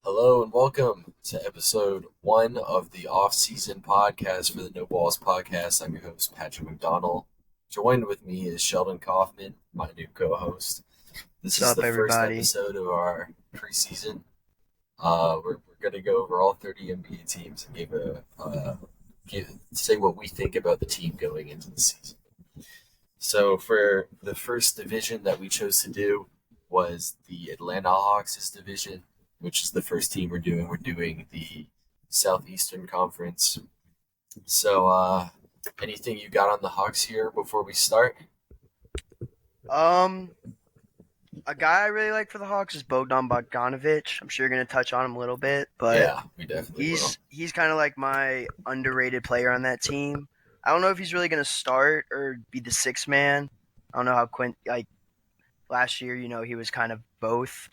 Hello and welcome to episode one of the off-season podcast for the No Balls podcast. I'm your host, Patrick McDonald. Joined with me is Sheldon Kaufman, my new co-host. This What's is up, the first everybody? episode of our preseason. We're going to go over all 30 NBA teams and say what we think about the team going into the season. So for the first division that we chose to do was the Atlanta Hawks' division, which is the first team we're doing. We're doing the Southeastern Conference. So, anything you got on the Hawks here before we start? Um, a guy I really like for the Hawks is Bogdan Bogdanovic. I'm sure you're gonna touch on him a little bit, but Yeah, we definitely will. he's kind of like my underrated player on that team. I don't know if he's really gonna start or be the sixth man. I don't know how Quint like last year. He was kind of both.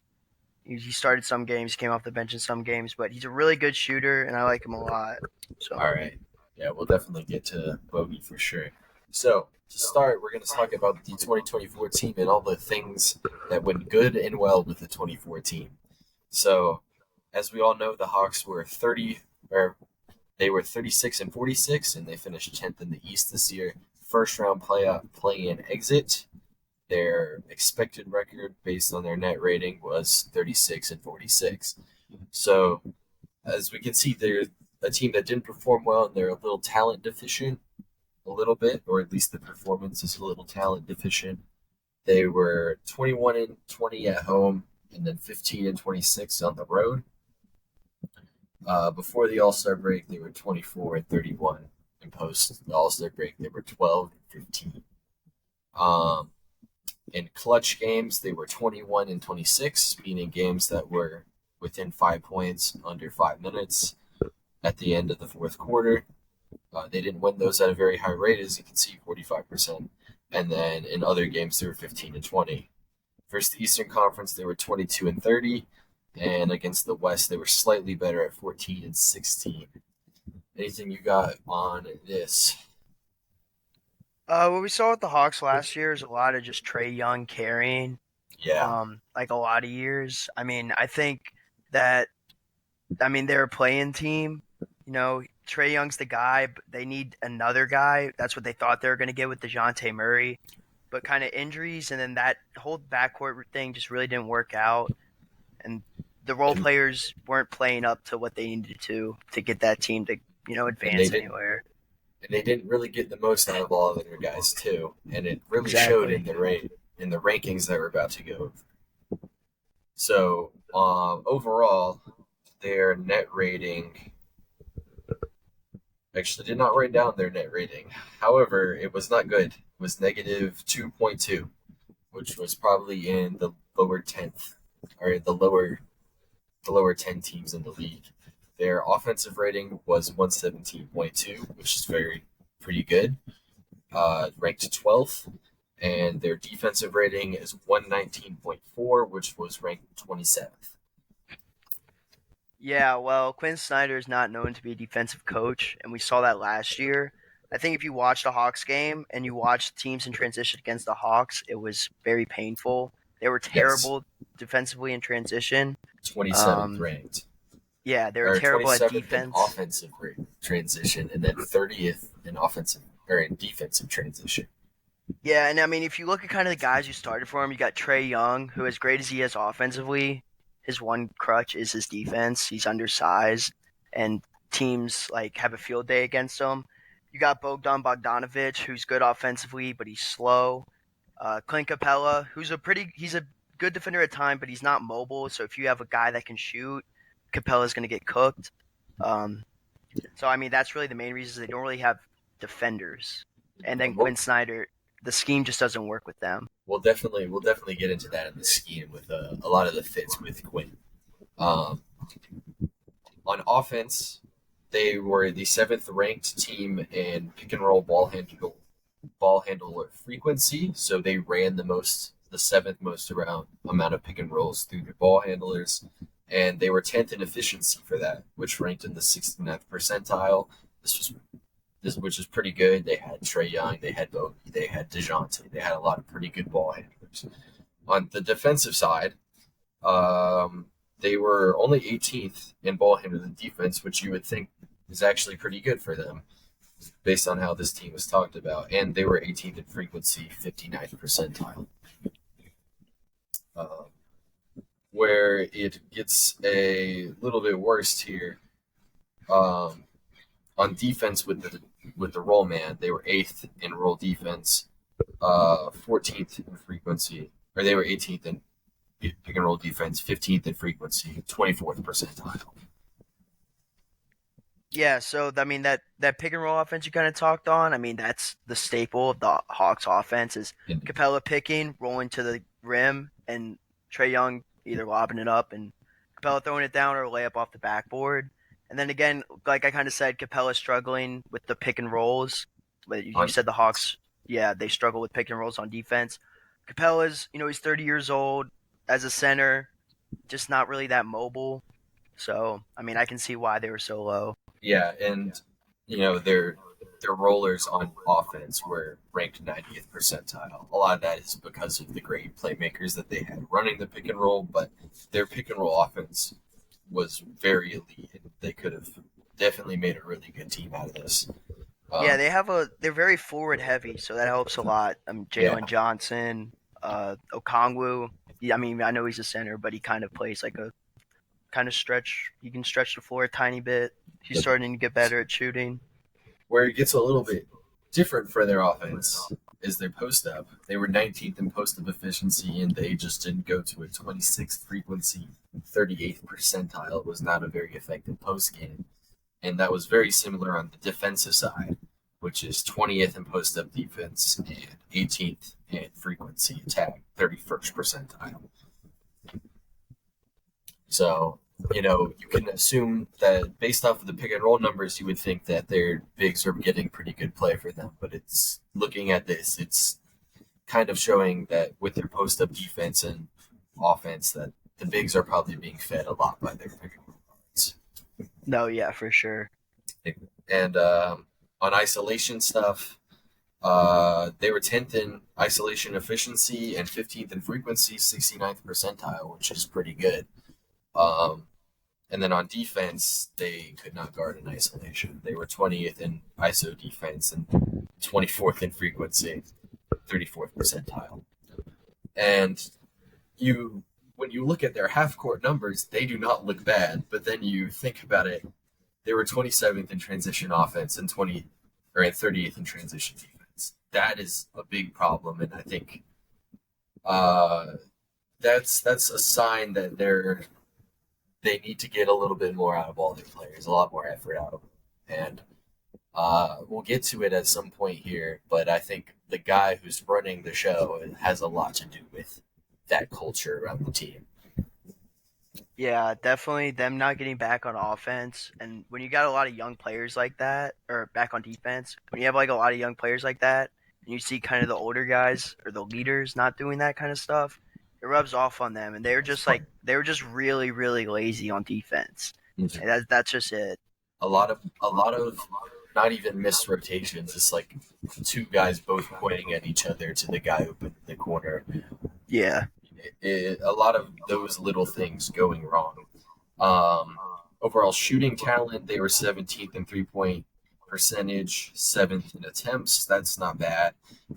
He started some games, came off the bench in some games, but he's a really good shooter, and I like him a lot. So, All right. Yeah, we'll definitely get to Bogey for sure. So, to start, we're going to talk about the 2024 team and all the things that went good and well with the 24 team. So, as we all know, the Hawks were 36 and 46, and they finished 10th in the East this year. First round playoff play-in exit. Their expected record based on their net rating was 36 and 46. So, as we can see, they're a team that didn't perform well, and they're a little talent deficient, a little bit, or at least the performance is a little talent deficient. They were 21 and 20 at home, and then 15 and 26 on the road. Before the All Star break, they were 24 and 31, and post the All Star break, they were 12 and 15. In clutch games, they were 21 and 26, meaning games that were within 5 points under 5 minutes at the end of the fourth quarter. They didn't win those at a very high rate, as you can see, 45%. And then in other games, they were 15 and 20. Versus the Eastern Conference, they were 22 and 30. And against the West, they were slightly better at 14 and 16. Anything you got on this? what we saw with the Hawks last year is a lot of just Trey Young carrying. Yeah. Like a lot of years. I think that they're a playing team. Trey Young's the guy, but they need another guy. That's what they thought they were going to get with DeJounte Murray. But kind of injuries and then that whole backcourt thing just really didn't work out. And the role And, players weren't playing up to what they needed to get that team to, and they advance didn't anywhere. and they didn't really get the most out of all of their guys too. And it really showed Exactly. in the rankings that we're about to go over. So overall, their net rating actually did not write down their net rating. However, it was not good. It was negative 2.2, which was probably in the lower 10th or the lower 10 teams in the league. Their offensive rating was 117.2, which is pretty good, ranked 12th. And their defensive rating is 119.4, which was ranked 27th. Yeah, well, Quinn Snyder is not known to be a defensive coach, and we saw that last year. I think if you watched a Hawks game and you watched teams in transition against the Hawks, it was very painful. They were Yes, terrible defensively in transition. 27th Um, ranked, yeah, they were or terrible at 27th in defense. offensive transition, and then 30th in offensive or in defensive transition. Yeah, and if you look at kind of the guys who started for him, you got Trey Young, who, as great as he is offensively, his one crutch is his defense. He's undersized, and teams like have a field day against him. You got Bogdan Bogdanovic, who's good offensively, but he's slow. Clint Capella, he's a good defender at time, but he's not mobile. So if you have a guy that can shoot, Capella's going to get cooked. Um, so that's really the main reason they don't really have defenders. And then We'll, Quinn Snyder, the scheme just doesn't work with them. we'll definitely get into that in the scheme with a lot of the fits with Quinn. Um, on offense, they were the seventh ranked team in pick and roll ball handle frequency. So they ran the seventh most amount of pick and rolls through their ball handlers, and they were 10th in efficiency for that, which ranked in the 69th percentile. This was which is pretty good. They had Trey Young, they had Bogey, they had DeJounte, they had a lot of pretty good ball handlers. On the defensive side, they they were only 18th in ball handling defense, which you would think is actually pretty good for them based on how this team was talked about. And they were 18th in frequency, 59th percentile. Um, where it gets a little bit worse here. On defense with the roll man, they were 8th in roll defense, 14th in frequency, or they were 18th in pick and roll defense, 15th in frequency, 24th percentile. Yeah, so I mean that pick and roll offense you kind of talked on. I mean that's the staple of the Hawks offense is Capella picking, rolling to the rim, and Trae Young either lobbing it up and Capella throwing it down or a layup off the backboard. And then again, like I kind of said, Capella struggling with the pick and rolls. But you said the Hawks, yeah, they struggle with pick and rolls on defense. Capella's, he's 30 years old as a center, just not really that mobile. So I mean, I can see why they were so low. Yeah, and their rollers on offense were ranked 90th percentile. A lot of that is because of the great playmakers that they had running the pick and roll, but their pick and roll offense was very elite. And they could have definitely made a really good team out of this. Yeah, they're very forward heavy, so that helps a lot. Jalen Johnson, Okongwu. I mean, I know he's a center, but he kind of plays like a kind of stretch. He can stretch the floor a tiny bit. He's starting to get better at shooting. Where it gets a little bit different for their offense is their post up. They were 19th in post up efficiency, and they just didn't go to a 26th frequency, 38th percentile. It was not a very effective post game. And that was very similar on the defensive side, which is 20th in post up defense and 18th in frequency attack, 31st percentile. So, you can assume that based off of the pick and roll numbers, you would think that their bigs are getting pretty good play for them. But it's looking at this, it's kind of showing that with their post up defense and offense, that the bigs are probably being fed a lot by their pick and roll guards. No, yeah, for sure. And on isolation stuff, they were 10th in isolation efficiency and 15th in frequency, 69th percentile, which is pretty good. And then on defense, they could not guard in isolation. They were 20th in ISO defense and 24th in frequency, 34th percentile. And when you look at their half-court numbers, they do not look bad. But then you think about it, they were 27th in transition offense and 30th in transition defense. That is a big problem, and I think that's a sign that they need to get a little bit more out of all their players, a lot more effort out of them. And we'll get to it at some point here, but I think the guy who's running the show has a lot to do with that culture around the team. Yeah, definitely them not getting back on offense. And when you got a lot of young players like that, or back on defense, when you have like a lot of young players like that, and you see kind of the older guys or the leaders not doing that kind of stuff, it rubs off on them. And they were just really, really lazy on defense. And that's just it. A lot of not even missed rotations. It's like two guys both pointing at each other to the guy open in the corner. Yeah. A lot of those little things going wrong. Overall shooting talent, they were 17th in 3-point percentage, 7th in attempts. That's not bad.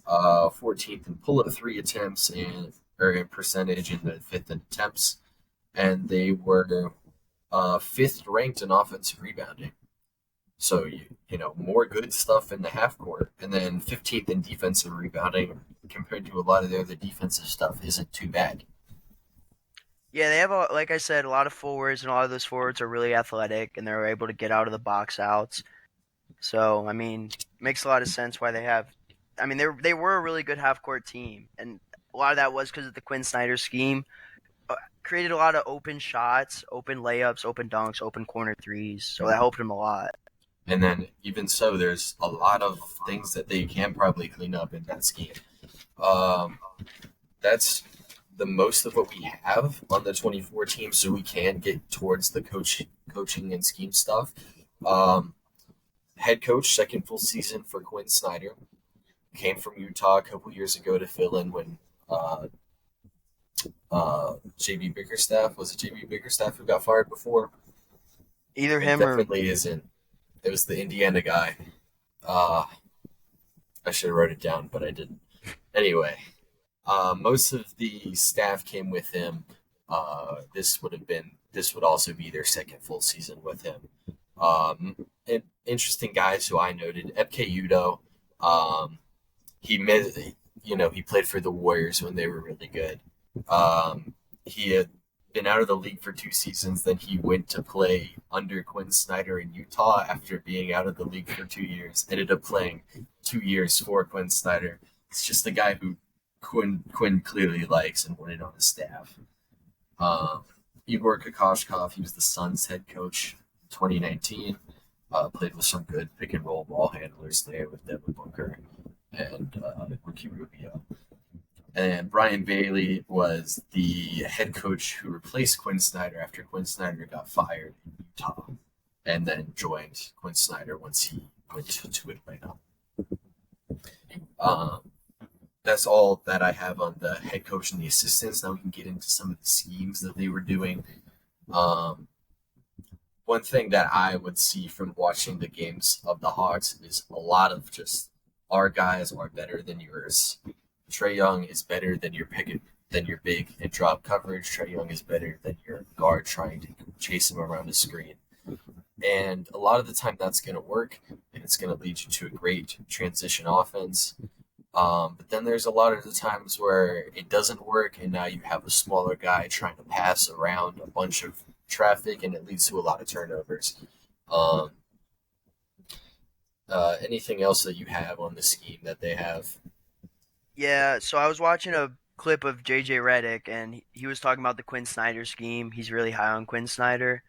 14th in pull-up 3 attempts in percentage, and the 5th in attempts. And they were 5th ranked in offensive rebounding. So, more good stuff in the half court. And then 15th in defensive rebounding compared to a lot of the other defensive stuff isn't too bad. Yeah, they have, like I said, a lot of forwards, and a lot of those forwards are really athletic, and they're able to get out of the box outs. So, I mean, it makes a lot of sense why they have. I mean, they were a really good half court team, and a lot of that was because of the Quinn Snyder scheme. Created a lot of open shots, open layups, open dunks, open corner threes. So that helped them a lot. And then even so, there's a lot of things that they can probably clean up in that scheme. That's the most of what we have on the 24 team, so we can get towards the coaching and scheme stuff. Head coach, second full season for Quinn Snyder. Came from Utah a couple years ago to fill in when JB Bickerstaff. Was it JB Bickerstaff who got fired before? Either It him or definitely isn't. It was the Indiana guy. Uh, I should have wrote it down, but I didn't. Anyway, most of the staff came with him. This would also be their second full season with him. And interesting guys who I noted: Epke Udo. Um, he missed, he played for the Warriors when they were really good. He had been out of the league for 2 seasons. Then he went to play under Quinn Snyder in Utah after being out of the league for 2 years. Ended up playing 2 years for Quinn Snyder. It's just a guy who Quinn clearly likes and wanted on his staff. Um, Igor Kokoshkov, he was the Suns head coach in 2019. Played with some good pick and roll ball handlers there with Devin Booker and Ricky Rubio. And Brian Bailey was the head coach who replaced Quinn Snyder after Quinn Snyder got fired in Utah, and then joined Quinn Snyder once he went to Atlanta. Um, that's all that I have on the head coach and the assistants. Now we can get into some of the schemes that they were doing. Um, One thing that I would see from watching the games of the Hawks is a lot of just our guys are better than yours. Trae Young is better than your big and drop coverage. Trae Young is better than your guard trying to chase him around the screen. And a lot of the time that's going to work, and it's going to lead you to a great transition offense. But then there's a lot of the times where it doesn't work, and now you have a smaller guy trying to pass around a bunch of traffic, and it leads to a lot of turnovers. Um, Anything else that you have on the scheme that they have? Yeah, so I was watching a clip of JJ Redick, and he was talking about the Quinn Snyder scheme. He's really high on Quinn Snyder.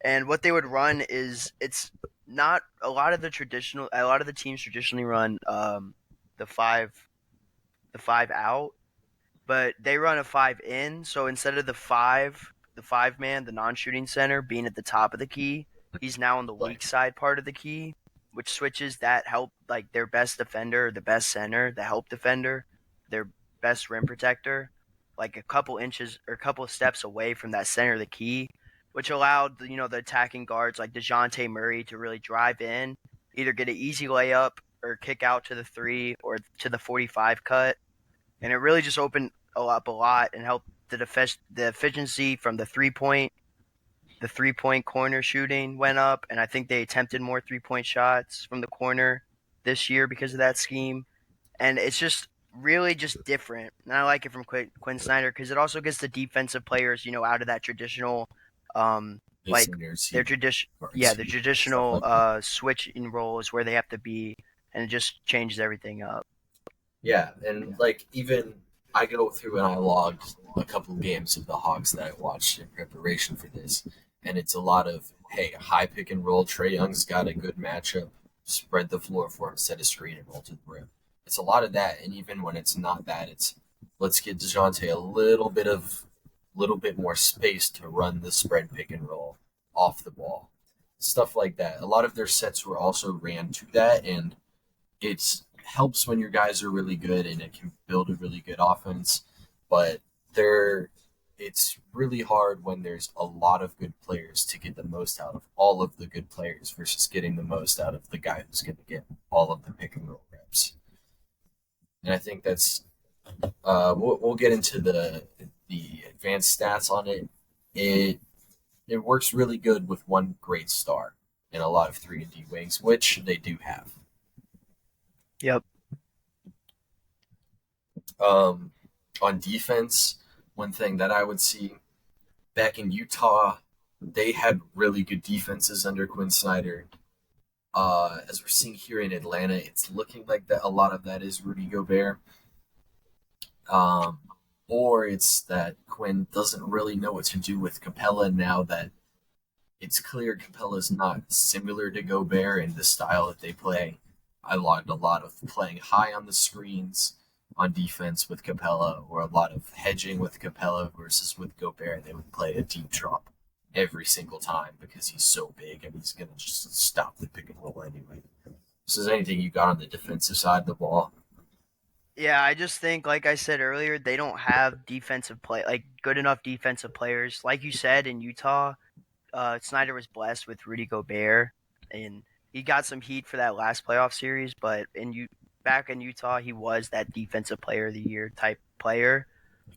And what they would run is it's not a lot of the teams traditionally run the five the five out, but they run a five in. So instead of the five man, the non-shooting center being at the top of the key, he's now on the Like, weak side part of the key, which switches that help like their best defender, the best center, the help defender, their best rim protector, like a couple inches or a couple of steps away from that center of the key, which allowed the attacking guards like DeJounte Murray to really drive in, either get an easy layup or kick out to the three or to the 45 cut, and it really just opened up a lot and helped the efficiency from the 3 point corner shooting went up, and I think they attempted more 3 point shots from the corner this year because of that scheme. And it's just really just different. And I like it from Quinn Snyder because it also gets the defensive players, out of that traditional, like their tradition, yeah, guards, the stuff traditional like that. switch in roles where they have to be, and it just changes everything up. Yeah, and like even I go through and I logged a couple of games of the Hawks that I watched in preparation for this, and it's a lot of hey, high pick and roll. Trae Young's got a good matchup. Spread the floor for him, set a screen, and roll to the rim. It's a lot of that, and even when it's not that, it's let's get Dejounte little bit more space to run the spread pick and roll off the ball, stuff like that. A lot of their sets were also ran to that, and it helps when your guys are really good and it can build a really good offense. But there, it's really hard when there's a lot of good players to get the most out of all of the good players versus getting the most out of the guy who's going to get all of the pick and roll reps. And I think that's we'll get into the advanced stats on it. It it works really good with one great star and a lot of 3 and D wings, which they do have. Yep. Um, on defense, one thing that I would see back in Utah, they had really good defenses under Quinn Snyder. As we're seeing here in Atlanta, it's looking like that a lot of that is Rudy Gobert. Um, or it's that Quinn doesn't really know what to do with Capella now that it's clear Capella's not similar to Gobert in the style that they play. I logged a lot of playing high on the screens on defense with Capella, or a lot of hedging with Capella versus with Gobert. They would play a deep drop every single time because he's so big and he's going to just stop the pick and roll anyway. So, is there anything you got on the defensive side of the ball? Yeah, I just think, like I said earlier, they don't have good enough defensive players. Like you said in Utah, Snyder was blessed with Rudy Gobert, and he got some heat for that last playoff series. But back in Utah, he was that defensive player of the year type player.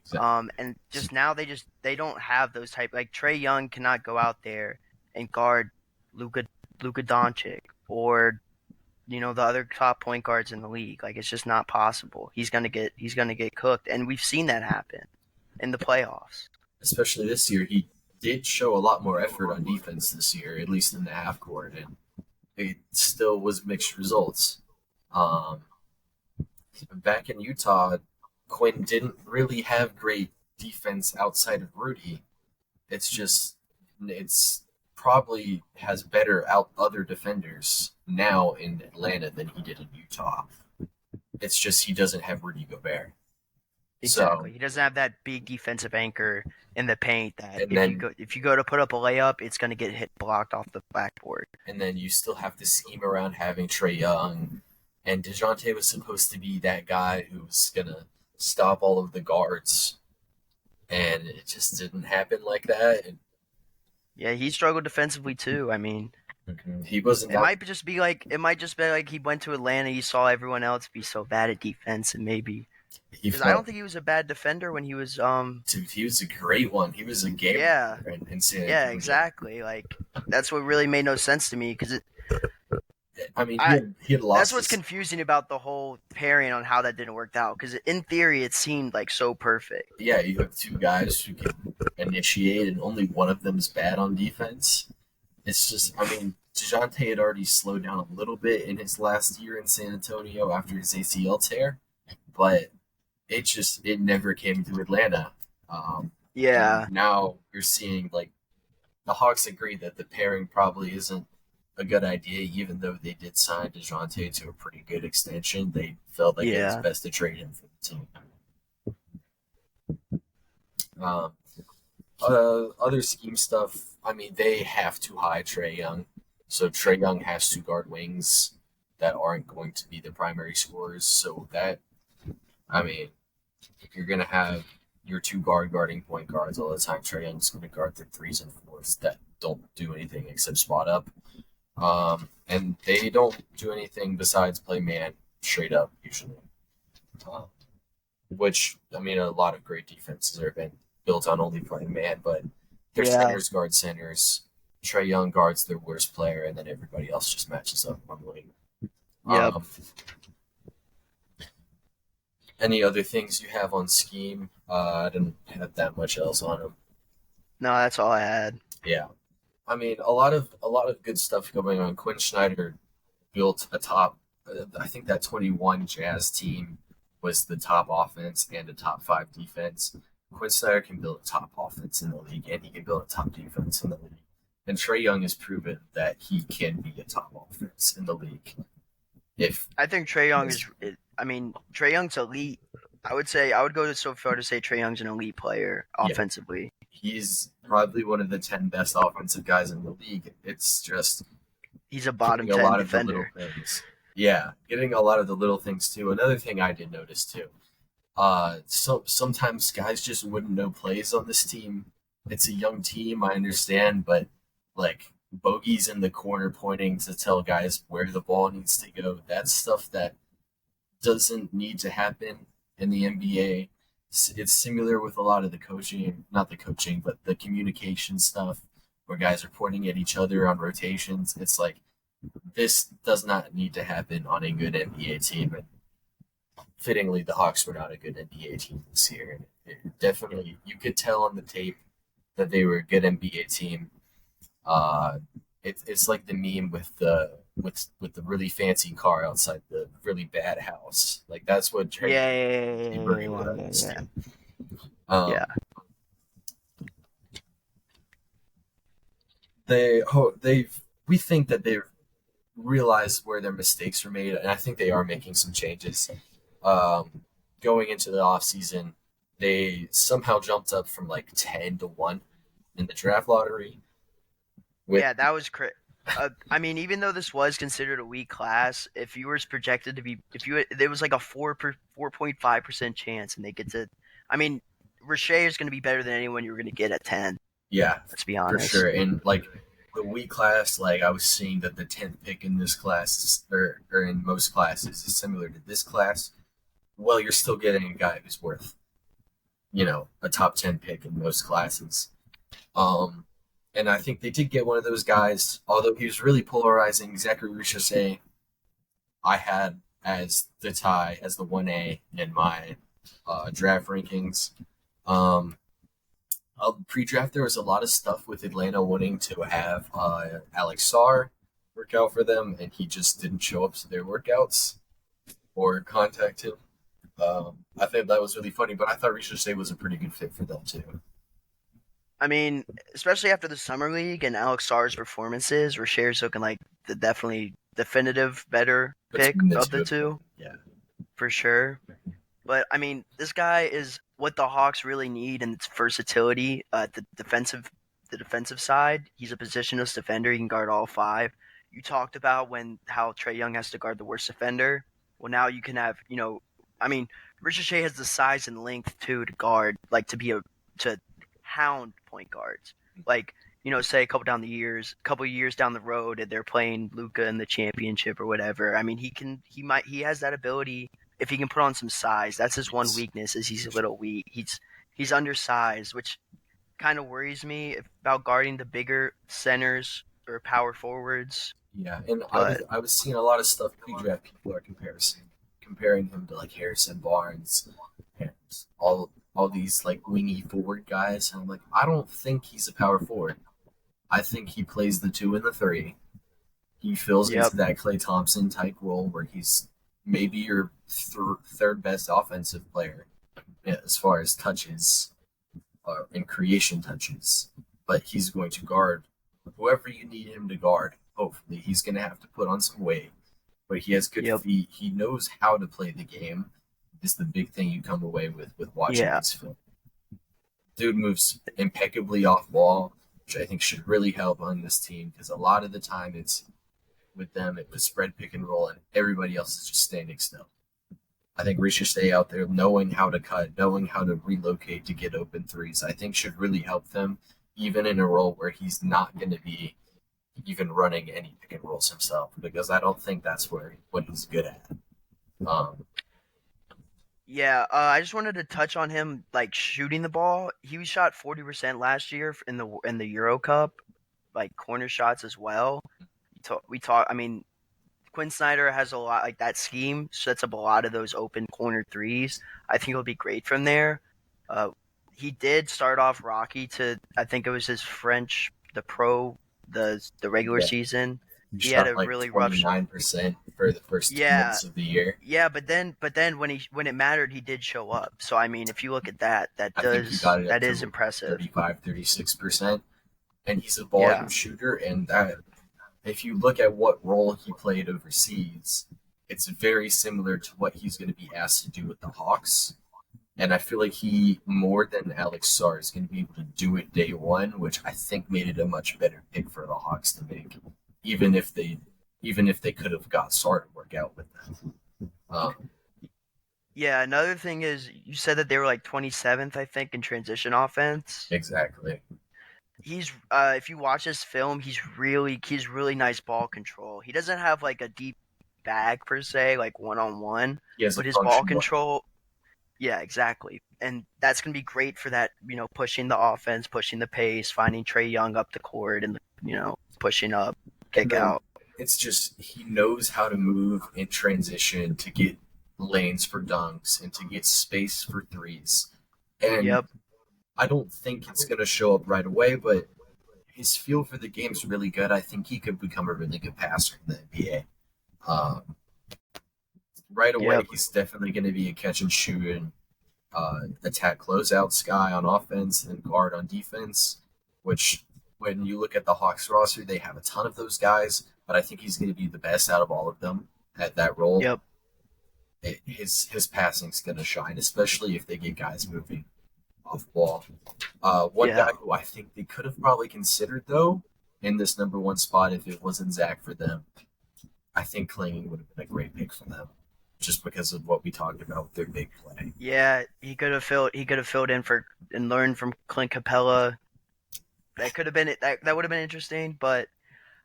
Exactly. And just now they don't have those type like Trey Young cannot go out there and guard Luka Luka Doncic or the other top point guards in the league. Like it's just not possible. He's gonna get cooked, and we've seen that happen in the playoffs. Especially this year, he did show a lot more effort on defense this year, at least in the half court, and it still was mixed results. Um, Back in Utah, Quinn didn't really have great defense outside of Rudy. It's probably has better out other defenders now in Atlanta than he did in Utah. It's just he doesn't have Rudy Gobert. So Exactly. He doesn't have that big defensive anchor in the paint that and then if you go to put up a layup, it's gonna get hit blocked off the backboard. and then you still have to scheme around having Trey Young, and Dejounte was supposed to be that guy who was gonna stop all of the guards, and it just didn't happen like that. And Yeah, he struggled defensively too. I mean, he wasn't that. it might just be like he went to Atlanta, he saw everyone else be so bad at defense, and maybe He because I don't felt think he was a bad defender when he was Dude, he was a great one. He was a game yeah. in San Yeah, Antonio. exactly. Like that's what really made no sense to me because I mean, I he had that's lost what's his. confusing about the whole pairing on how that didn't work out. Because in theory, it seemed like so perfect. Yeah, you have two guys who can initiate, and only one of them is bad on defense. It's just, I mean, Dejounte had already slowed down a little bit in his last year in San Antonio after his ACL tear, but it never came to Atlanta. And Yeah, now you're seeing like the Hawks agree that the pairing probably isn't a good idea, even though they did sign Dejounte to a pretty good extension. They felt like it was yeah, best to trade him for the team. Um, Other scheme stuff. I mean, they have to hide Trey Young, so Trey Young has to guard wings that aren't going to be the primary scorers. So that, I mean, if you're gonna have your two guarding point guards all the time, Trey Young's going to guard the threes and fours that don't do anything except spot up. And they don't do anything besides play man straight up usually. Uh, which I mean, a lot of great defenses have been built on only playing man, but their yeah. centers guard centers. Trey Young guards their worst player, and then everybody else just matches up normally. Yep. Um, any other things you have on scheme? I didn't have that much else on them. No, that's all I had. Yeah, I mean, a lot of good stuff going on. Quinn Schneider built a top. I think that 21 Jazz team was the top offense and a top five defense. Quinn Snyder can build a top offense in the league, and he can build a top defense in the league. And Trey Young has proven that he can be a top offense in the league. If I think Trey Young is. I mean, Trey Young's elite. I would go so far to say Trey Young's an elite player yeah, offensively. he's probably one of the 10 best offensive guys in the league. It's just He's a bottom getting a 10 lot of the little defender. things. Yeah, getting a lot of the little things too. Another thing I did notice too. So sometimes guys just wouldn't know plays on this team. It's a young team, I understand, but like Bogey's in the corner pointing to tell guys where the ball needs to go. That's stuff that doesn't need to happen in the NBA. It's similar with a lot of the coaching, not the coaching, but the communication stuff where guys are pointing at each other on rotations. It's like this does not need to happen on a good NBA team. And fittingly, the Hawks were not a good NBA team this year. And it definitely, you could tell on the tape that they were a good NBA team. Uh, it's like the meme with the really fancy car outside the really bad house. Like that's what Trey Yeah, yeah, yeah, yeah, Berry yeah, yeah, was yeah. too. Yeah. Um, they we think that they've realized where their mistakes were made, and I think they are making some changes. Um, Going into the off season, they somehow jumped up from like 10 to 1 in the draft lottery. With Yeah, that was crazy. I mean, even though this was considered a weak class, if you were projected to be, if you there was like a 4.5% chance, and they get to, I mean, Rashay is going to be better than anyone you're going to get at 10. Yeah, Let's be for honest. sure. And like the weak class, like I was seeing that the 10th pick in this class or in most classes is similar to this class. Well, you're still getting a guy who's worth, a top 10 pick in most classes. Um, and I think they did get one of those guys, although he was really polarizing. Zachary Richardson, I had as the tie, as the 1A in my draft rankings. Um, Pre-draft, there was a lot of stuff with Atlanta wanting to have Alex Sarr work out for them, and he just didn't show up to their workouts or contact him. I think that was really funny, but I thought Richardson was a pretty good fit for them too. I mean, especially after the summer league and Alex Sarr's performances, Rashay's looking like the definitely definitive better pick Between the of the two of them, two yeah, for sure. But I mean, this guy is what the Hawks really need, and it's versatility. The defensive side, he's a positionless defender. He can guard all five. You talked about how Trae Young has to guard the worst defender. Well, now you can have, I mean, Richard Shea has the size and length too to guard, like to hound point guards. Like, say couple years down the road, and they're playing Luca in the championship or whatever. I mean, he has that ability if he can put on some size. That's his one yes, weakness is he's for a sure. little weak. He's undersized, which kind of worries me about guarding the bigger centers or power forwards. Yeah, and I was But I was seeing a lot of stuff pre-draft. People are comparing him to like Harrison Barnes and all these like wingy forward guys. And I'm like, I don't think he's a power forward. I think he plays the two and the three. He fills yep, into that Clay Thompson type role where he's maybe your third best offensive player, yeah, as far as touches and creation touches. But he's going to guard whoever you need him to guard. Hopefully, he's going to have to put on some weight, but he has good yep, feet. He knows how to play the game. Is the big thing you come away with watching yeah, his film. Dude moves impeccably off ball, which I think should really help on this team because a lot of the time it's with them it was spread pick and roll and everybody else is just standing still. I think Reach should stay out there knowing how to cut, knowing how to relocate to get open threes. I think should really help them even in a role where he's not going to be even running any pick and rolls himself because I don't think that's where what he's good at. Um, yeah. I just wanted to touch on him like shooting the ball. He shot 40% last year in the Euro Cup, like corner shots as well. We talk. I mean, Quinn Snyder has a lot like that scheme sets up a lot of those open corner threes. I think he'll be great from there. Uh, he did start off rocky to I think it was his French the pro the regular yeah, season. he He had shot a like really rough 29% for the first 2 months yeah of the year. yeah, but then when it mattered he did show up. So I mean if you look at that I think he got it up that is to impressive. 35, 36%. And he's a volume Yeah. shooter. And that, if you look at what role he played overseas, it's very similar to what he's going to be asked to do with the Hawks. And I feel like he, more than Alex Sarr, is going to be able to do it day one, which I think made it a much better pick for the Hawks to make, even if they, even if they could have got Sarr to work out with them. Um, Yeah, another thing is you said that they were like 27th I think in transition offense. exactly. He's if you watch his film, he's really nice ball control. He doesn't have like a deep bag per se, like one on one, He has a but his ball functional. control, yeah, exactly. And that's gonna be great for that, pushing the offense, pushing the pace, finding Trey Young up the court, and pushing up, And kick then out. it's just he knows how to move in transition to get lanes for dunks and to get space for threes. And Yep, I don't think it's going to show up right away, but his feel for the game's really good. I think he could become a really good passer in the NBA. Um, right away, yep, he's definitely going to be a catch and shoot and attack closeouts guy on offense and guard on defense, which when you look at the Hawks roster, they have a ton of those guys, but I think he's going to be the best out of all of them at that role. yep, His passing's going to shine, especially if they get guys moving. Off ball. One guy who I think they could have probably considered though, yeah. is in this number one spot if it wasn't Zach for them. I think Kling would have been a great pick for them, just because of what we talked about with their big play. Yeah, he could have filled in for and learned from Clint Capella. That could have been it. That would have been interesting, but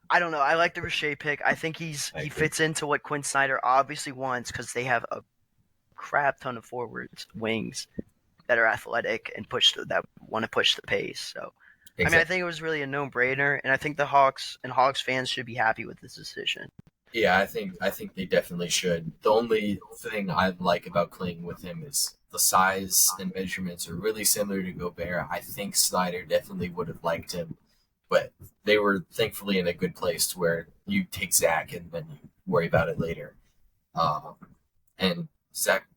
I don't know. I like the Riche pick. I think I he agree. fits into what Quinn Snyder obviously wants because they have a crap ton of forwards, wings that are athletic and that want to push the pace. So, I mean, I Exactly. think it was really a no-brainer, and I think the Hawks and Hawks fans should be happy with this decision. Yeah, I think they definitely should. The only thing I like about Kling with him is the size and measurements are really similar to Gobert. I think Snyder definitely would have liked him, but they were thankfully in a good place to where you take Zach and then you worry about it later. Um, and Zach,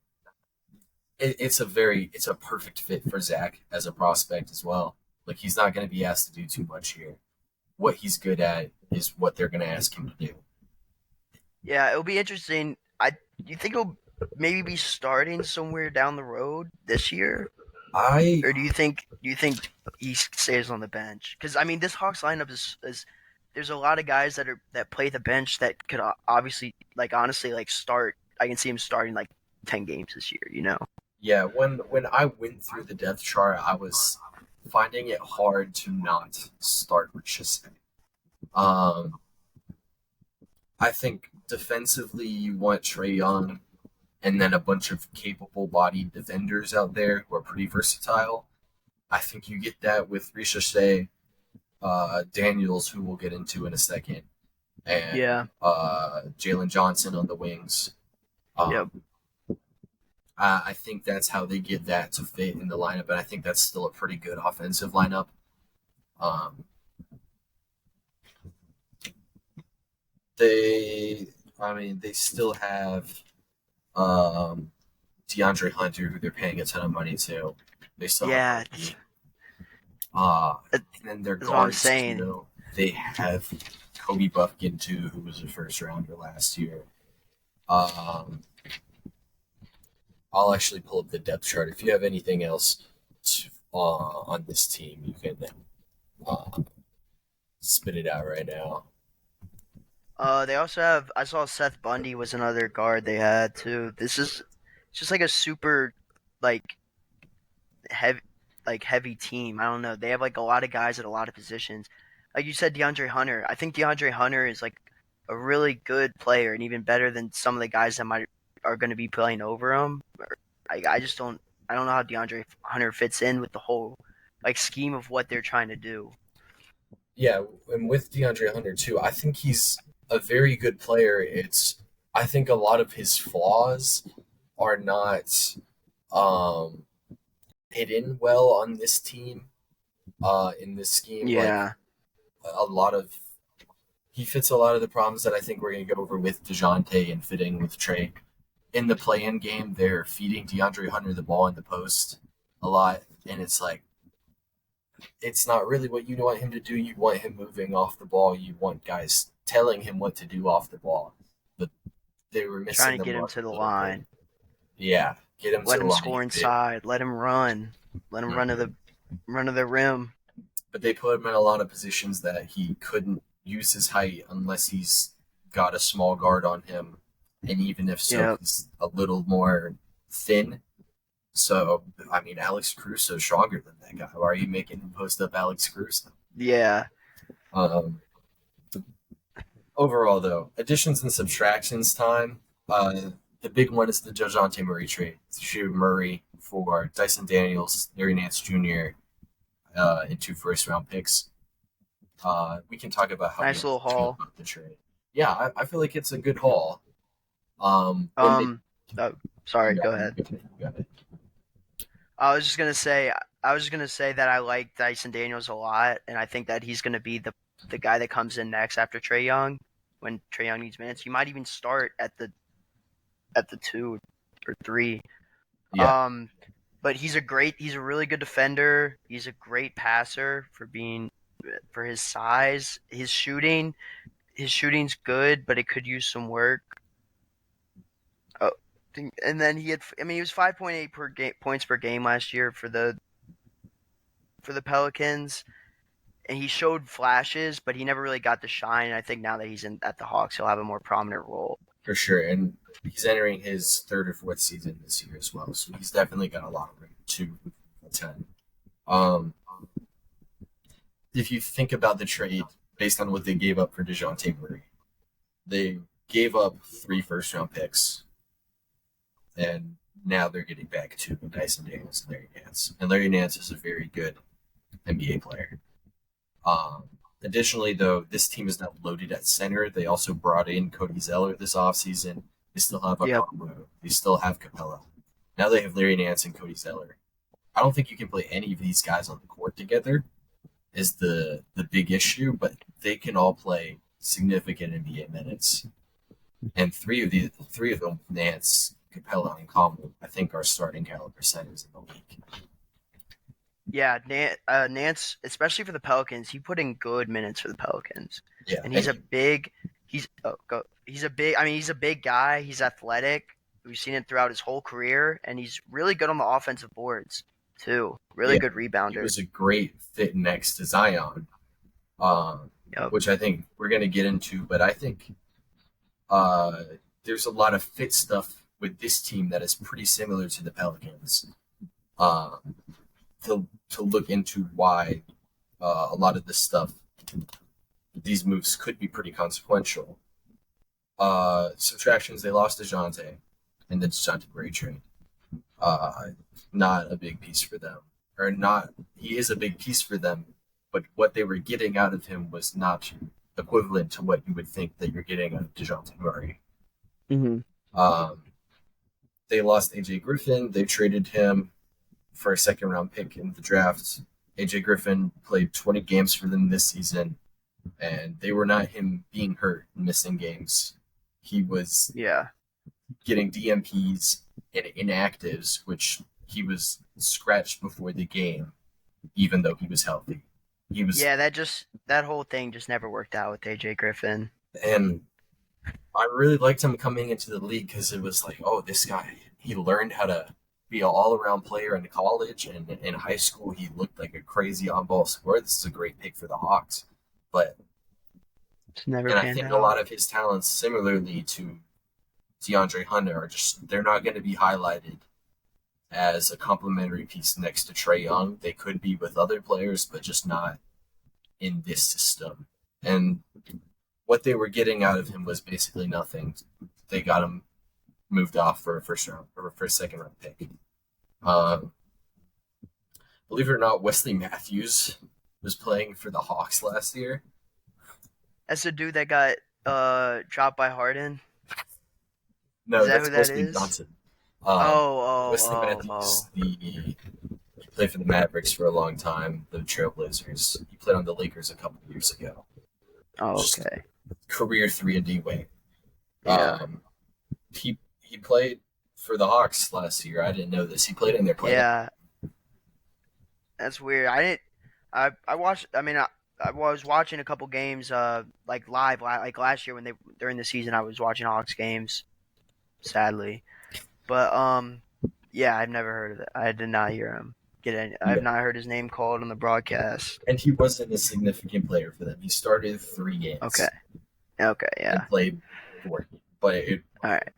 it's a perfect fit for Zach as a prospect as well. Like he's not going to be asked to do too much here. What he's good at is what they're going to ask him to do. Yeah, it'll be interesting. You think he'll maybe be starting somewhere down the road this year, I or do you think he stays on the bench? Because I mean, this Hawks lineup is there's a lot of guys that play the bench that could obviously like honestly like start. I can see him starting like 10 games this year. You know? Yeah, when I went through the depth chart, I was finding it hard to not start with Chisholm. Um, I think defensively, you want Trey Young and then a bunch of capable-bodied defenders out there who are pretty versatile. I think you get that with Ricochet, Daniels, who we'll get into in a second, and Yeah. Jalen Johnson on the wings. Yep. Um, I think that's how they get that to fit in the lineup, and I think that's still a pretty good offensive lineup. Um, they, I mean, they still have um, DeAndre Hunter, who they're paying a ton of money to. They still have Yeah. Boogie. Uh, and then their That's what I'm guards saying. too. They have Kobe Buffkin too, who was a first rounder last year. Um, I'll actually pull up the depth chart. If you have anything else on this team, you can uh, spit it out right now. They also have. I saw Seth Bundy was another guard they had too. This is just like a super, like heavy, heavy team. I don't know. They have like a lot of guys at a lot of positions. Like you said, DeAndre Hunter. I think DeAndre Hunter is like a really good player and even better than some of the guys that might are going to be playing over him. I just don't. I don't know how DeAndre Hunter fits in with the whole like scheme of what they're trying to do. Yeah, and with DeAndre Hunter too, I think he's a very good player. I think a lot of his flaws are not um, hidden well on this team. In this scheme, like Yeah. a lot of he fits a lot of the problems that I think we're going to go over with Dejounte and fitting with Trey. In the play-in game, they're feeding DeAndre Hunter the ball in the post a lot, and it's like it's not really what you want him to do. You want him moving off the ball. You want guys telling him what to do off the ball, but they were missing Trying to the get him mark to the a little bit. line. Yeah, get him to Let the him line. score inside. Let him run. Let him Mhm. run to the rim. But they put him in a lot of positions that he couldn't use his height unless he's got a small guard on him, and even if so, Yep. he's a little more thin. So I mean, Alex Caruso's stronger than that guy. Why are you making him post up Alex Caruso? Yeah. Um, Overall, though, additions and subtractions time. The big one is the Dejounte Murray trade. Shoot Murray for Dyson Daniels, Larry Nance Jr., and 2 first-round picks. We can talk about how we Nice little feel haul. about the trade. Yeah, I feel like it's a good haul. What made Um. Oh, sorry. you Go ahead. got it. I was just gonna say that I like Dyson Daniels a lot, and I think that he's gonna be the guy that comes in next after Trey Young when Trey Young needs minutes. You might even start at the 2 or 3. Yeah, Um. But he's a really good defender. He's a great passer for his size. His shooting's good, but it could use some work. Oh, and then he was 5.8 points per game last year for the Pelicans, and he showed flashes, but he never really got the shine. And I think now that he's in at the Hawks, he'll have a more prominent role. for sure. And he's entering his third or fourth season this year as well, so he's definitely got a lot of room to attend. Um, if you think about the trade based on what they gave up for DeJounte Murray, they gave up 3 first-round picks, and now they're getting back to Dyson Daniels and Larry Nance. And Larry Nance is a very good NBA player. Um, Additionally, though, this team is not loaded at center. They also brought in Cody Zeller this offseason. They still have Yep. Okongwu. They still have Capella. Now they have Larry Nance and Cody Zeller. I don't think you can play any of these guys on the court together is the big issue, but they can all play significant NBA minutes. And three of them, Nance, Capella, and Okongwu, I think are starting caliber centers in the league. Yeah, Nance, especially for the Pelicans, he put in good minutes for the Pelicans, Yeah, and he's a big. He's a big. I mean, he's a big guy. He's athletic. We've seen it throughout his whole career, and he's really good on the offensive boards too. Really yeah, good he rebounder. was a great fit next to Zion, Yep. which I think we're going to get into. But I think uh, there's a lot of fit stuff with this team that is pretty similar to the Pelicans. Uh, to look into why a lot of this stuff, these moves could be pretty consequential. Subtractions, they lost DeJounte and the DeJounte Murray trade. Not a big piece for them. Or not, he is a big piece for them, but what they were getting out of him was not equivalent to what you would think that you're getting out of DeJounte Murray. Mm-hmm. They lost AJ Griffin. They traded him for a second-round pick in the draft. AJ Griffin played 20 games for them this season, and they were not him being hurt and missing games. He was Yeah. getting DMPs and inactives, which he was scratched before the game, even though he was healthy. He was, Yeah, that whole thing just never worked out with AJ Griffin. and I really liked him coming into the league because it was like, oh, this guy, he learned how to be an all-around player in college, and in high school he looked like a crazy on-ball scorer. This is a great pick for the Hawks, but It's never and I panned think out. a lot of his talents, similarly to DeAndre Hunter, are just they're not going to be highlighted as a complementary piece next to Trae Young. They could be with other players, but just not in this system. And what they were getting out of him was basically nothing. They got him moved off for a first round or for a second round pick. Believe it or not, Wesley Matthews was playing for the Hawks last year. That's the dude that got dropped by Harden. No, Is that that's who that Wesley is? Johnson. Wesley Oh. Matthews, he played for the Mavericks for a long time, the Trailblazers. He played on the Lakers a couple of years ago. Oh, Just okay. career 3-and-D wing. Yeah. He played for the Hawks last year. I didn't know this. He played in their playoff. Yeah. That's weird. I watched. I mean, I was watching a couple games, like live, like last year during the season, I was watching Hawks games. Sadly, but yeah, I've never heard of it. I did not hear him get any. I have Yeah. not heard his name called on the broadcast. And he wasn't a significant player for them. He started 3 games. Okay. Okay. Yeah. And played 4. But All right.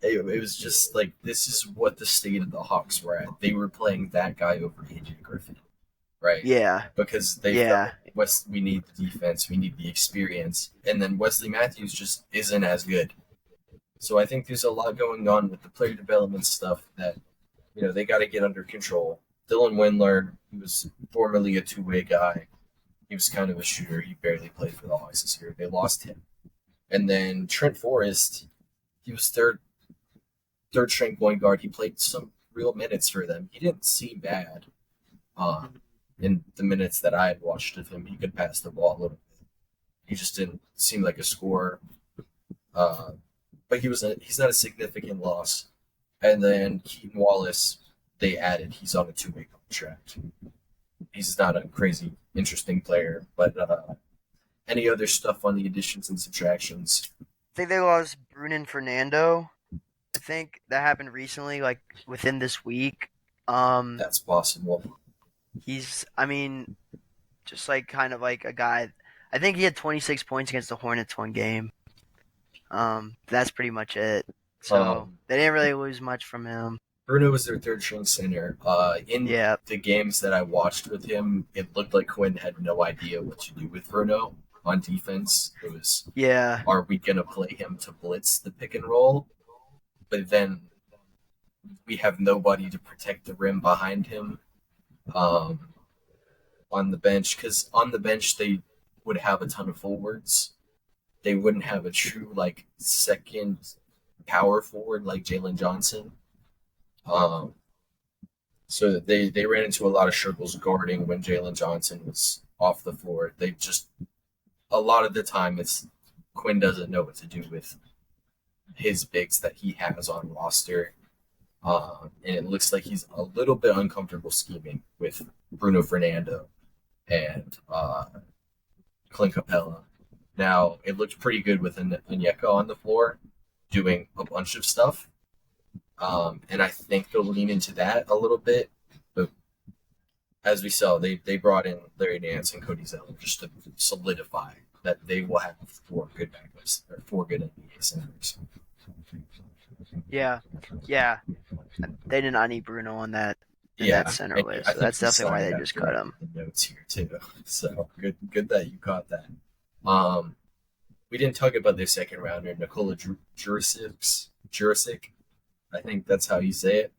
it was just like, this is what the state of the Hawks were at. They were playing that guy over AJ Griffin, right? Yeah. Because they Yeah. felt we need the defense, we need the experience, and then Wesley Matthews just isn't as good. So I think there's a lot going on with the player development stuff that they got to get under control. Dylan Windler, he was formerly a two-way guy. He was kind of a shooter. He barely played for the Hawks this year. They lost him. And then Trent Forrest, he was third string point guard. He played some real minutes for them. He didn't seem bad in the minutes that I had watched of him. He could pass the ball a little bit. He just didn't seem like a scorer. But he's not a significant loss. And then Keaton Wallace, they added. He's on a 2-way contract. He's not a crazy, interesting player. But any other stuff on the additions and subtractions? I think they lost Brunin Fernando. I think that happened recently, like within this week. That's possible. I mean, just like kind of like a guy. I think he had 26 points against the Hornets one game. That's pretty much it. So Um, they didn't really lose much from him. Bruno was their third string center. In Yeah, the games that I watched with him, it looked like Quinn had no idea what to do with Bruno on defense. It was, yeah, are we going to play him to blitz the pick and roll? But then we have nobody to protect the rim behind him um, on the bench, because on the bench they would have a ton of forwards. They wouldn't have a true like second power forward like Jalen Johnson. Um, so they ran into a lot of struggles guarding when Jalen Johnson was off the floor. They just a lot of the time it's Quinn doesn't know what to do with his bigs that he has on roster. And it looks like he's a little bit uncomfortable scheming with Bruno Fernando and Clint Capella. Now, it looked pretty good with Onyeka on the floor doing a bunch of stuff. And I think they'll lean into that a little bit. But as we saw, they brought in Larry Nance and Cody Zeller just to solidify that they will have four good backups or four good NBA centers. yeah, yeah. They did not need Bruno on that Yeah, center and list. I So think that's he definitely why signed they that just cut correct him. in the notes here too. So good that you caught that. Um, we didn't talk about their second rounder, Nikola Jurisic. I think that's how you say it.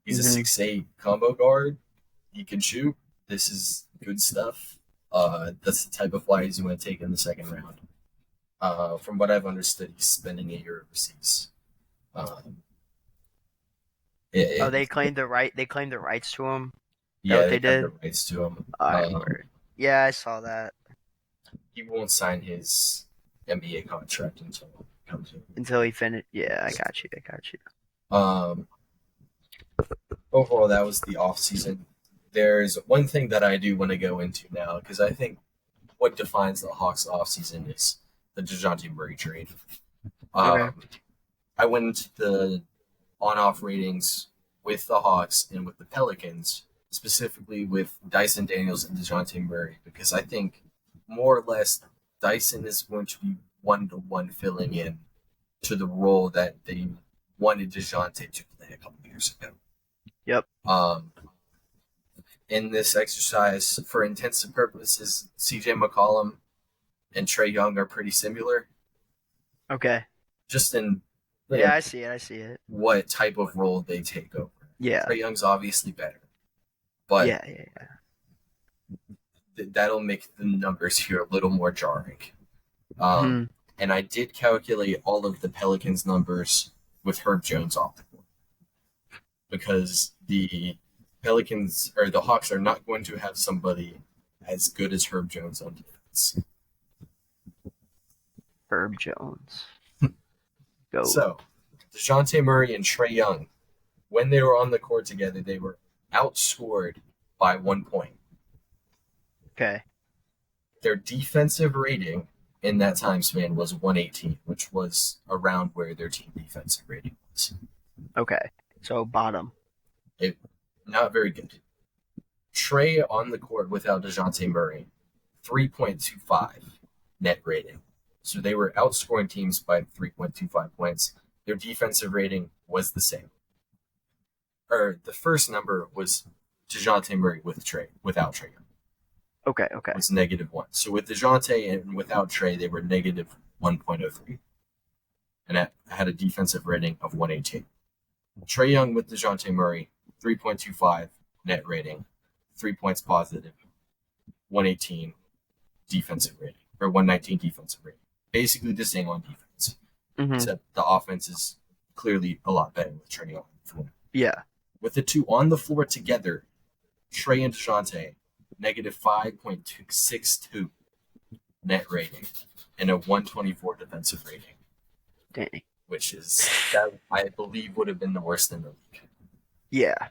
He's a Hmm 6'8" combo guard. He can shoot. This is good stuff. That's the type of flyers you want to take in the second round. From what I've understood, he's spending a year overseas. Um, Oh, it, they claimed the right. They claimed the rights to him. Is that yeah, what they they have the did? rights to him. All right, word. Yeah, I saw that He won't sign his NBA contract until it comes in. until he finished. Yeah, I got you. I got you. Um, Overall, that was the off season. There's one thing that I do want to go into now because I think what defines the Hawks off season is the DeJounte Murray trade. Okay. Um, I went into the on-off ratings with the Hawks and with the Pelicans, specifically with Dyson Daniels and DeJounte Murray, because I think more or less Dyson is going to be one-to-one filling in to the role that they wanted DeJounte to play a couple years ago. Yep. Um, in this exercise, for intensive purposes, CJ McCollum and Trey Young are pretty similar, Okay. just in Yeah, I see it. I see it. what type of role they take over. Yeah. Trey Young's obviously better, but Yeah. Yeah. that'll make the numbers here a little more jarring. Hmm And I did calculate all of the Pelicans' numbers with Herb Jones off the board because the Pelicans or the Hawks are not going to have somebody as good as Herb Jones on defense. Herb Jones. Go. So, DeJounte Murray and Trey Young, when they were on the court together, they were outscored by 1 point. Okay. Their defensive rating in that time span was 118, which was around where their team defensive rating was. Okay. So bottom. Not very good. Trey on the court without DeJounte Murray, 3.25 net rating. So they were outscoring teams by 3.25 points. Their defensive rating was the same. Or the first number was DeJounte Murray without Trey. Okay. Okay. Was -1. So with DeJounte and without Trey, they were -1.03. And that had a defensive rating of 118. Trey Young with DeJounte Murray, 3.25 net rating, 3 points positive, 118 defensive rating, or 119 defensive rating. Basically the same on defense, hmm except the offense is clearly a lot better with Trey on the floor. Yeah. With the two on the floor together, Trey and DeJounte, -5.62 net rating and a 124 defensive rating, Dang. which is, that I believe, would have been the worst in the league. Yeah.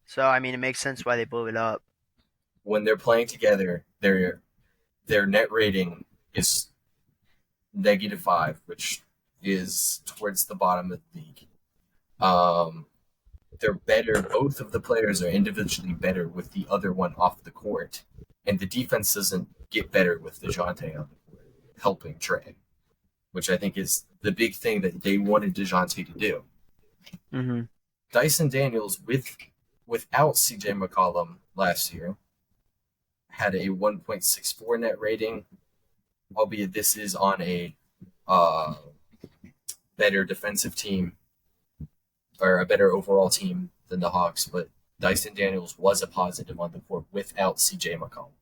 So I mean, it makes sense why they blew it up. When they're playing together, their net rating is -5, which is towards the bottom of the league. They're better. Both of the players are individually better with the other one off the court, and the defense doesn't get better with DeJounte on the court, helping Trey, which I think is the big thing that they wanted DeJounte to do. Mm-hmm. Dyson Daniels, without CJ McCollum last year, had a 1.64 net rating, albeit this is on a better defensive team or a better overall team than the Hawks, but Dyson Daniels was a positive on the court without CJ McCollum,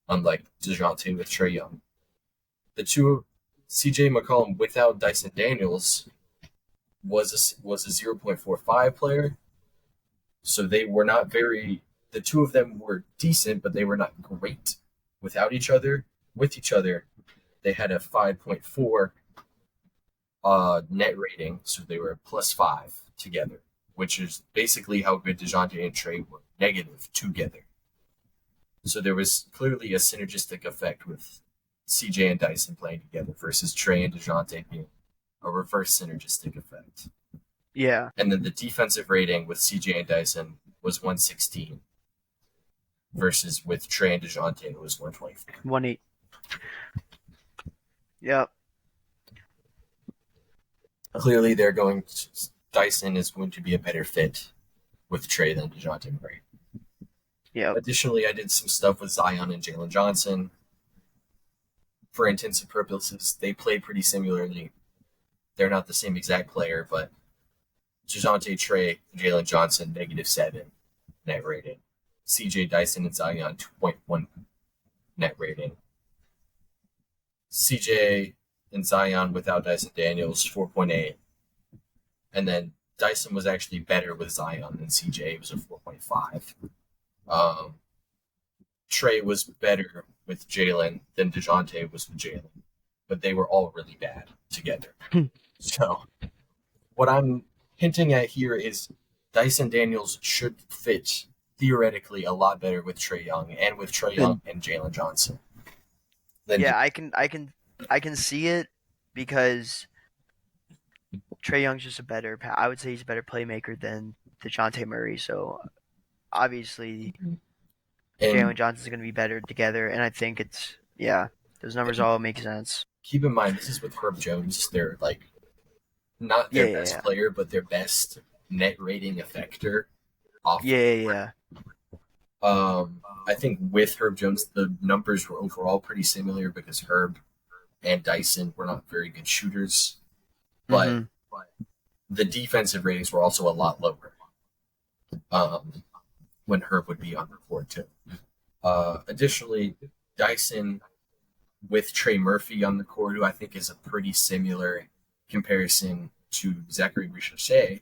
unlike DeJounte with Trae Young. The two, CJ McCollum without Dyson Daniels was a 0.45 player, so they were not very. The two of them were decent, but they were not great without each other. With each other, they had a 5.4 net rating, so they were +5 together, which is basically how good DeJounte and Trey were negative together. So there was clearly a synergistic effect with CJ and Dyson playing together versus Trey and DeJounte being a reverse synergistic effect. Yeah. And then the defensive rating with CJ and Dyson was 116 versus with Trey and DeJounte it was 124. 1-8. Yep. Clearly, Dyson is going to be a better fit with Trey than DeJounte Murray. Yep. Additionally, I did some stuff with Zion and Jalen Johnson. For intents and purposes, they play pretty similarly. They're not the same exact player, but DeJounte, Trey, Jalen Johnson, -7 net rating. CJ, Dyson, and Zion, 2.1 net rating. CJ and Zion without Dyson Daniels, 4.8. And then Dyson was actually better with Zion than CJ. It was a 4.5. Trey was better with Jalen than DeJounte was with Jalen. But they were all really bad together. So what I'm hinting at here is Dyson Daniels should fit theoretically a lot better with Trae Young and with Trae Young and Jalen Johnson. Yeah, I can see it because Trae Young's just I would say he's a better playmaker than DeJounte Murray. So obviously Jalen Johnson's going to be better together, and I think those numbers all make sense. Keep in mind, this is with Herb Jones. They're not their best player, but their best net rating effector. Yeah. I think with Herb Jones, the numbers were overall pretty similar because Herb and Dyson were not very good shooters, but the defensive ratings were also a lot lower when Herb would be on the court too. Additionally, Dyson with Trey Murphy on the court, who I think is a pretty similar comparison to Zachary Richardson,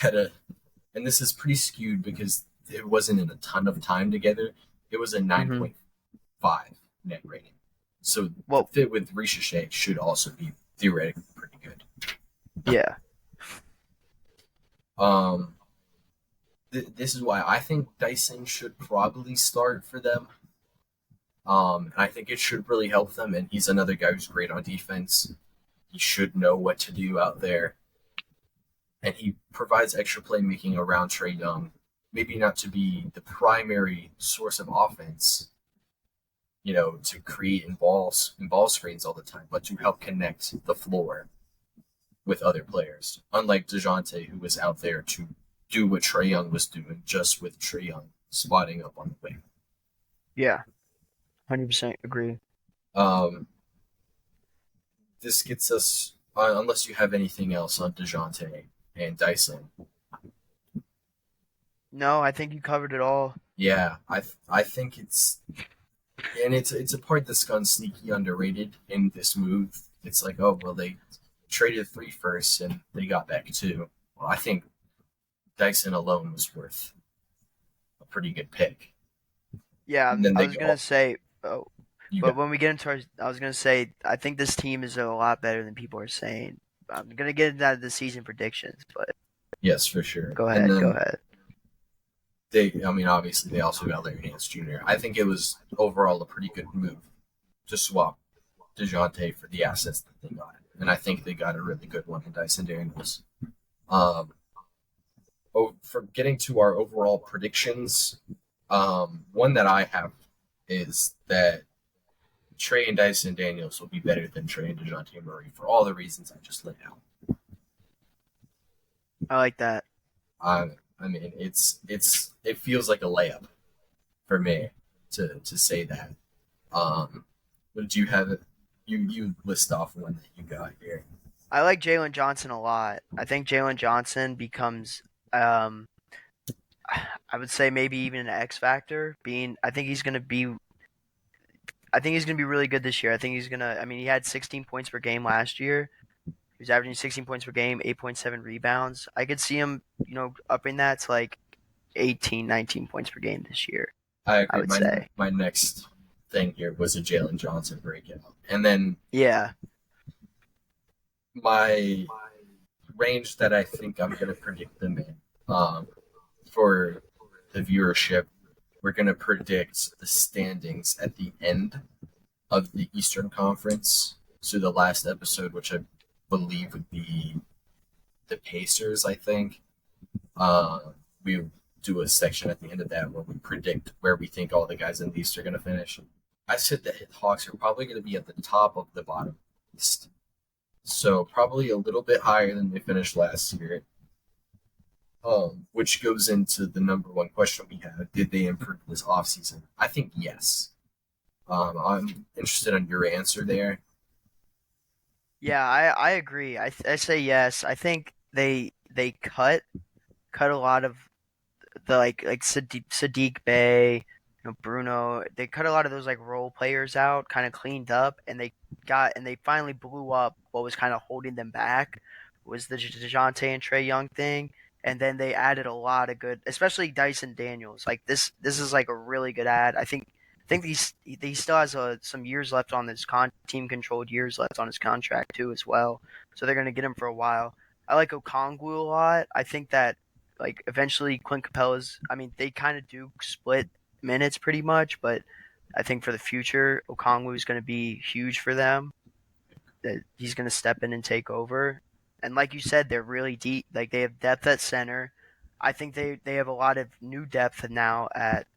and this is pretty skewed because it wasn't in a ton of time together. It was a 9.5 net rating. So the fit with Richardson should also be theoretically pretty good. Yeah. This is why I think Dyson should probably start for them. And I think it should really help them. And he's another guy who's great on defense. He should know what to do out there. And he provides extra playmaking around Trae Young. Maybe not to be the primary source of offense, to create in ball screens all the time, but to help connect the floor with other players. Unlike DeJounte, who was out there to do what Trae Young was doing, just with Trae Young spotting up on the wing. Yeah, 100% agree. This gets us, unless you have anything else on DeJounte and Dyson. No, I think you covered it all. Yeah, I think it's a part that's gone sneaky underrated in this move. It's like, oh well, they traded 3 firsts and they got back 2. Well, I think Dyson alone was worth a pretty good pick. Yeah, I was gonna say, but when we get into I was gonna say, I think this team is a lot better than people are saying. I'm gonna get into the season predictions, but yes, for sure. Go ahead. Obviously, they also got Larry Nance Jr. I think it was overall a pretty good move to swap DeJounte for the assets that they got. And I think they got a really good one in Dyson Daniels. For getting to our overall predictions, one that I have is that Trey and Dyson Daniels will be better than Trey and DeJounte Murray for all the reasons I just laid out. I like that. I mean, it feels like a layup for me to say that. But do you have it? You list off one that you got here. I like Jalen Johnson a lot. I think Jalen Johnson becomes, um, I would say maybe even an X factor. I think he's gonna be. I think he's gonna be really good this year. I think he's gonna. I mean, he had 16 points per game last year. He was averaging 16 points per game, 8.7 rebounds. I could see him, upping that to like 18, 19 points per game this year. I I agree. would say. My next thing here was a Jalen Johnson breakout, and then Yeah. my range that I think I'm going to predict them in for the viewership. We're going to predict the standings at the end of the Eastern Conference. So the last episode, which I believe would be the Pacers, I think. We do a section at the end of that where we predict where we think all the guys in the East are going to finish. I said the Hawks are probably going to be at the top of the bottom East. So probably a little bit higher than they finished last year. Which goes into the number one question we have. Did they improve this offseason? I think yes. I'm interested in your answer there. Yeah, I agree. I say yes. I think they cut a lot of the like Sadiq Bey, Bruno. They cut a lot of those like role players out, kind of cleaned up, and they finally blew up what was kind of holding them back was the Dejounte and Trey Young thing, and then they added a lot of good, especially Dyson Daniels. Like this is like a really good ad. I think he still has some years left on this team controlled years left on his contract too as well. So they're gonna get him for a while. I like Okongwu a lot. I think that like eventually Clint Capella's. I mean, they kind of do split minutes pretty much, but I think for the future, Okongwu is going to be huge for them. That he's going to step in and take over. And like you said, they're really deep. Like they have depth at center. I think they have a lot of new depth now at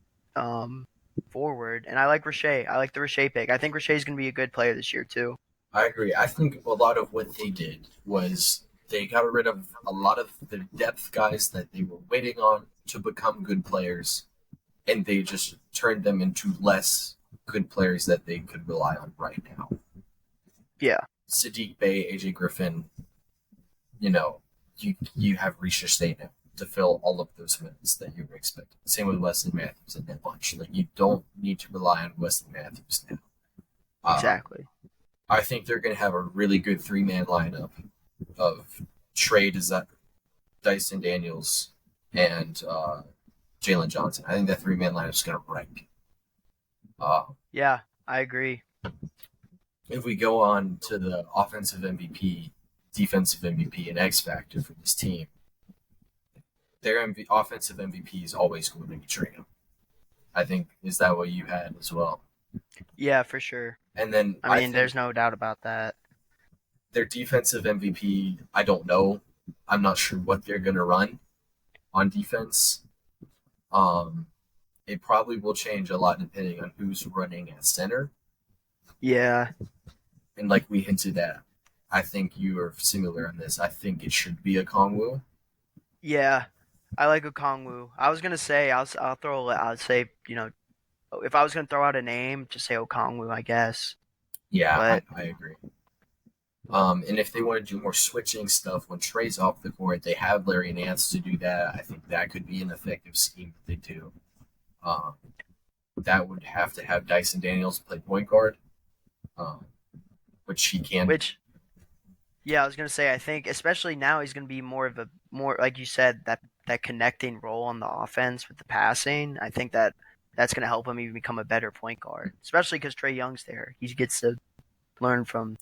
forward. And I like Rashay. I like the Rashay pick. I think Rashay is going to be a good player this year too. I agree. I think a lot of what they did was they got rid of a lot of the depth guys that they were waiting on to become good players, and they just turned them into less good players that they could rely on right now. Yeah. Sadiq Bey, AJ Griffin, you have Risha State now to fill all of those minutes that you were expecting. Same with Wesley Matthews and that bunch. Like you don't need to rely on Wesley Matthews now. Exactly. I think they're going to have a really good three-man lineup of Trey Dyson Daniels and Jalen Johnson. I think that three-man lineup is going to rank. Yeah, I agree. If we go on to the offensive MVP, defensive MVP, and X factor for this team, their offensive MVP is always going to be Trey. I think is that what you had as well? Yeah, for sure. And then I mean, there's no doubt about that. Their defensive MVP, I don't know. I'm not sure what they're going to run on defense. It probably will change a lot depending on who's running at center. Yeah. And like we hinted at, I think you are similar on this. I think it should be a Kongwu. Yeah, I like Okongwu. I was gonna say I'll say if I was gonna throw out a name, just say Okongwu, I guess. Yeah, But I agree. And if they want to do more switching stuff when Trey's off the court, they have Larry Nance to do that. I think that could be an effective scheme that they do. That would have to have Dyson Daniels play point guard, which he can. Yeah, I was gonna say I think especially now he's gonna be more like you said that connecting role on the offense with the passing. I think that's gonna help him even become a better point guard, especially because Trey Young's there. He gets to learn from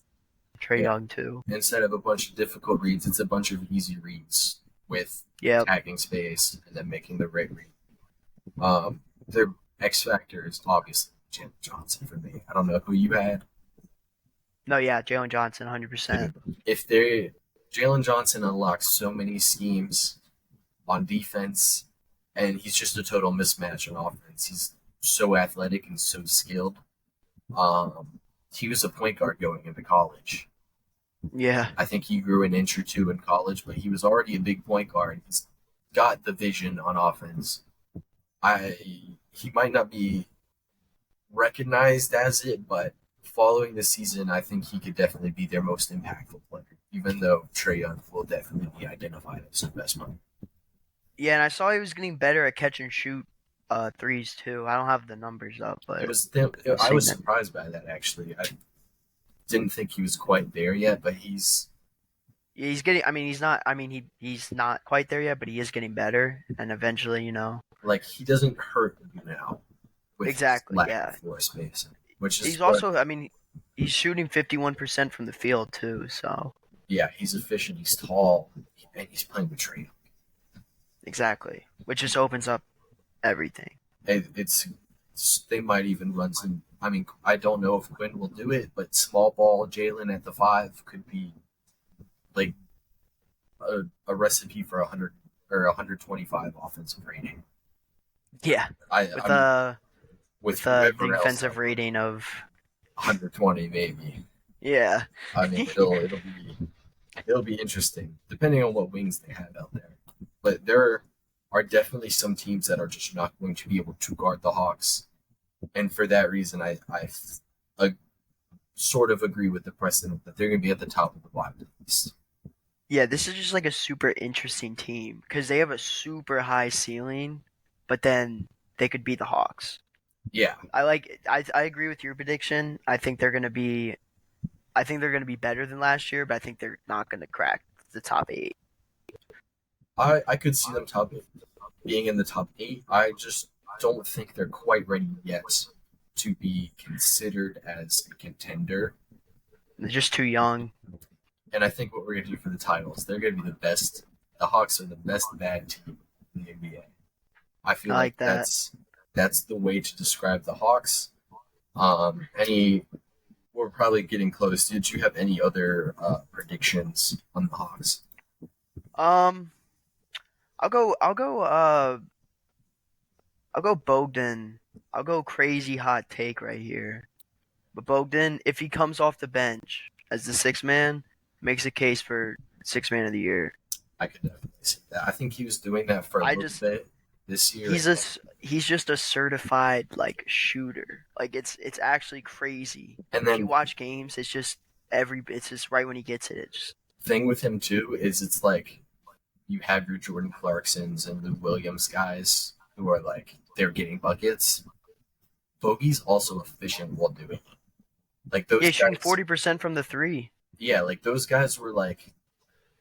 Trey Young too. Instead of a bunch of difficult reads, it's a bunch of easy reads with tagging space and then making the right read. Their X factor is obviously Jalen Johnson for me. I don't know who you had. No, yeah, Jalen Johnson, 100%. If Jalen Johnson unlocks so many schemes on defense, and he's just a total mismatch on offense. so athletic and so skilled. Um, he was a point guard going into college. Yeah. I think he grew an inch or two in college, but he was already a big point guard. He's got the vision on offense. I He might not be recognized as it, but following the season, I think he could definitely be their most impactful player, even though Trae Young will definitely be identified as the best one. Yeah, and I saw he was getting better at catch and shoot threes too. I don't have the numbers up, It but was I've I seen was that. surprised by that actually. I didn't think he was quite there yet, but Yeah, he's getting. I mean, he's not. I mean, he's not quite there yet, but he is getting better, and eventually, like he doesn't hurt you now with his exactly. lack of Yeah, floor space, which is he's what. also. I mean, he's shooting 51% from the field too. So Yeah, he's efficient. He's tall, and he's playing with Trae. exactly, which just opens up everything. It's they might even run some. I mean, I don't know if Quinn will do it, but small ball Jalen at the five could be like a recipe for 100 or 125 offensive rating. Yeah, I with I mean, with with a whoever else defensive out there, rating of 120 maybe. yeah. I mean, it'll be interesting depending on what wings they have out there. But there are definitely some teams that are just not going to be able to guard the Hawks, and for that reason, I sort of agree with the precedent that they're going to be at the top of the bottom at least. Yeah, this is just like a super interesting team because they have a super high ceiling, but then they could beat the Hawks. Yeah, I agree with your prediction. I think they're gonna be better than last year, but I think they're not gonna crack the top eight. I could see them being in the top eight. I just don't think they're quite ready yet to be considered as a contender. They're just too young. And I think what we're going to do for the titles, they're going to be the best. The Hawks are the best bad team in the NBA. I I feel like like that. that's the way to describe the Hawks. Any We're probably getting close. Did you have any other predictions on the Hawks? Um, I'll go Bogdan. I'll go crazy hot take right here. But Bogdan, if he comes off the bench as the sixth man, makes a case for sixth man of the year. I could definitely see that. I think he was doing that for a I little just bit this year. he's a he's just a certified like shooter. Like it's actually crazy. And If you then watch games, it's just right when he gets it. It's thing with him too is it's like you have your Jordan Clarksons and Lou Williams guys who are like they're getting buckets. Bogey's also efficient while doing it. Like those yeah, shooting guys, 40% from the three. yeah, like those guys were like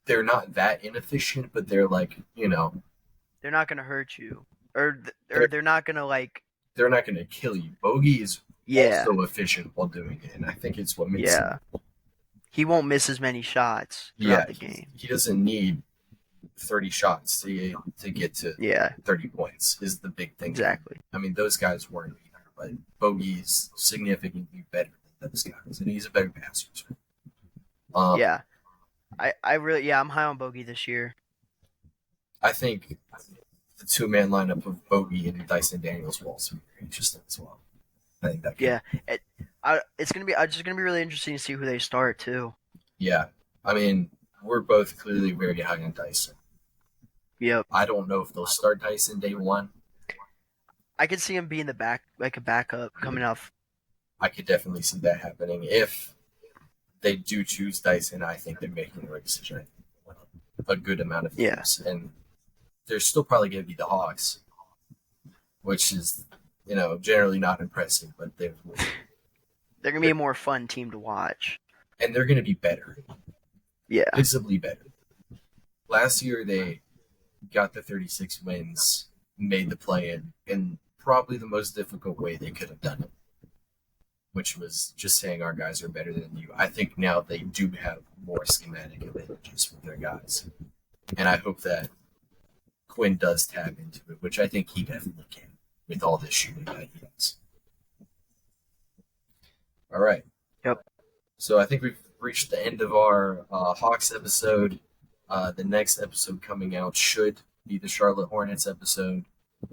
they're not that inefficient, but they're like They're not gonna hurt you, or they're they're not gonna like they're not going to kill you. Bogey is yeah also efficient while doing it, and I think it's what makes him. yeah. He won't miss as many shots Yeah, throughout the game. he doesn't need 30 shots to get to Yeah, 30 points. Is the big thing. exactly. I mean, those guys weren't either, but Bogey's significantly better than those guys, and he's a better passer. Yeah, I really I'm high on Bogey this year. I think the two-man lineup of Bogey and Dyson Daniels will also be very interesting as well. I think that could, Yeah, it's gonna be just gonna be really interesting to see who they start too. yeah. I mean, we're both clearly very high on Dyson. Yep, I don't know if they'll start Dyson day one. I could see him being the back like a backup coming off. I could definitely see that happening. If they do choose Dyson, I think they're making the right decision. I think they win a good amount of Yeah, games, and they're still probably going to be the Hawks, which is generally not impressive, but they're gonna be a more fun team to watch. and they're going to be better, Yeah, visibly better. Last year they got the 36 wins, made the in probably the most difficult way they could have done it, which was just saying our guys are better than you. I think now they do have more schematic advantages with their guys, and I hope that Quinn does tap into it, which I think he definitely can with all this shooting that he has. All right. Yep. So I think we've reached the end of our Hawks episode. The next episode coming out should be the Charlotte Hornets episode.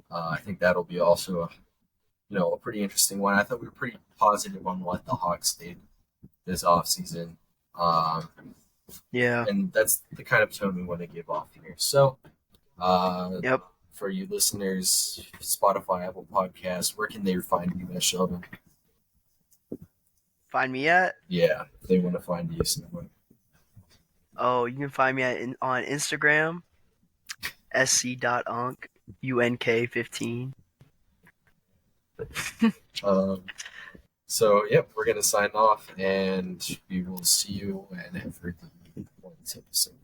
I think that'll be also a pretty interesting one. I thought we were pretty positive on what the Hawks did this offseason. Um, Yeah. and that's the kind of tone we want to give off here. So, uh, Yep. for you listeners, Spotify, Apple Podcasts, where can they find you, Sheldon? Find me at. Yeah, if they want to find you somewhere. Oh, you can find me on Instagram, sc.unk, unk15. So, yep, we're going to sign off, and we will see you whenever the points episode.